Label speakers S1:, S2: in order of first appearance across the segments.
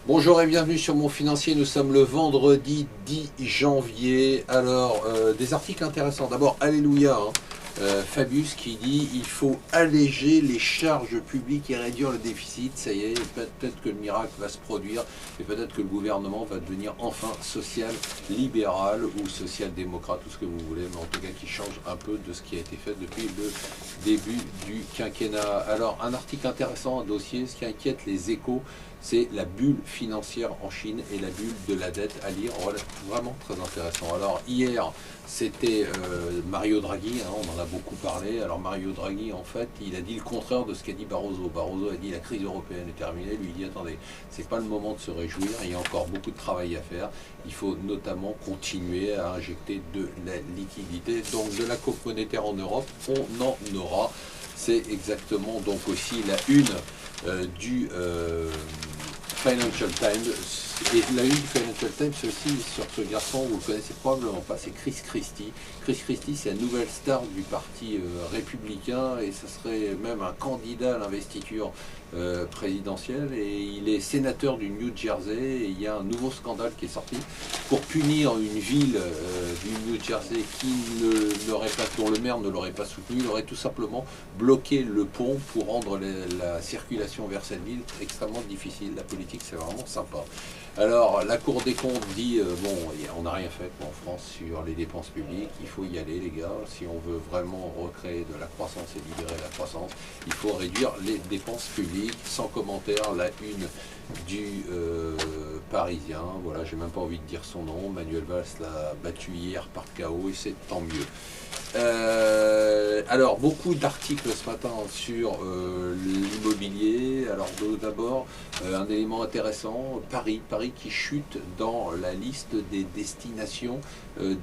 S1: Bonjour et bienvenue sur Mon Financier, nous sommes le vendredi 10 janvier. Alors, des articles intéressants. D'abord, Alléluia, Fabius qui dit il faut alléger les charges publiques et réduire le déficit. Ça y est, peut-être que le miracle va se produire et peut-être que le gouvernement va devenir enfin social-libéral ou social-démocrate, tout ce que vous voulez, mais en tout cas qui change un peu de ce qui a été fait depuis le début du quinquennat. Alors, un article intéressant, un dossier, ce qui inquiète les Échos, c'est la bulle financière en Chine et la bulle de la dette à lire. Voilà, vraiment très intéressant. Alors hier, c'était Mario Draghi, on en a beaucoup parlé. Alors Mario Draghi, en fait, il a dit le contraire de ce qu'a dit Barroso. Barroso a dit la crise européenne est terminée. Lui, il dit attendez, c'est pas le moment de se réjouir. Il y a encore beaucoup de travail à faire. Il faut notamment continuer à injecter de la liquidité. Donc de la coupe monétaire en Europe, on en aura. C'est exactement donc aussi la une du Financial Times. Et la une du Financial Times, c'est aussi sur ce garçon, vous le connaissez probablement pas, c'est Chris Christie. Chris Christie, c'est la nouvelle star du parti républicain et ce serait même un candidat à l'investiture présidentielle. Et il est sénateur du New Jersey et il y a un nouveau scandale qui est sorti pour punir une ville du New Jersey dont le maire ne l'aurait pas soutenu. Il aurait tout simplement bloqué le pont pour rendre la circulation vers cette ville extrêmement difficile. La politique, c'est vraiment sympa. Alors, la Cour des comptes dit, bon, on n'a rien fait en France sur les dépenses publiques, il faut y aller les gars, si on veut vraiment recréer de la croissance et libérer la croissance, il faut réduire les dépenses publiques, sans commentaire, la une du Parisien, voilà, j'ai même pas envie de dire son nom, Manuel Valls l'a battu hier par KO et c'est tant mieux. Alors, beaucoup d'articles ce matin sur l'immobilier. Alors, d'abord, un élément intéressant, Paris qui chute dans la liste des destinations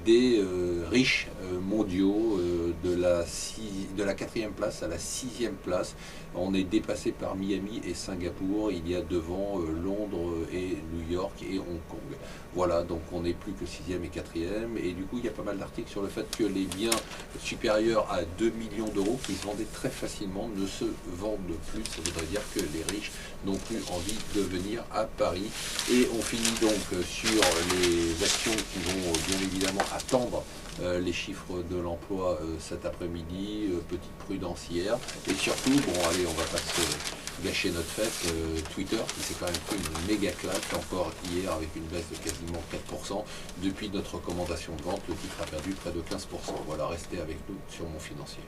S1: des riches mondiaux de la 4e place à la 6e place. On est dépassé par Miami et Singapour. Il y a devant Londres et New York et Hong Kong. Voilà, donc on n'est plus que 6e et 4e. Et du coup, il y a pas mal d'articles sur le fait que les biens supérieurs à 2 millions d'euros, qui se vendaient très facilement, ne se vendent plus. Ça voudrait dire que les riches n'ont plus envie de venir à Paris. Et on finit donc sur les actions qui vont bien évidemment attendre les chiffres de l'emploi cet après-midi, petite prudence hier, et surtout, bon allez, on va pas se gâcher notre fête, Twitter qui s'est quand même pris une méga claque encore hier avec une baisse de quasiment 4%, depuis notre recommandation de vente, le titre a perdu près de 15%, voilà, restez avec nous sur Mon Financier.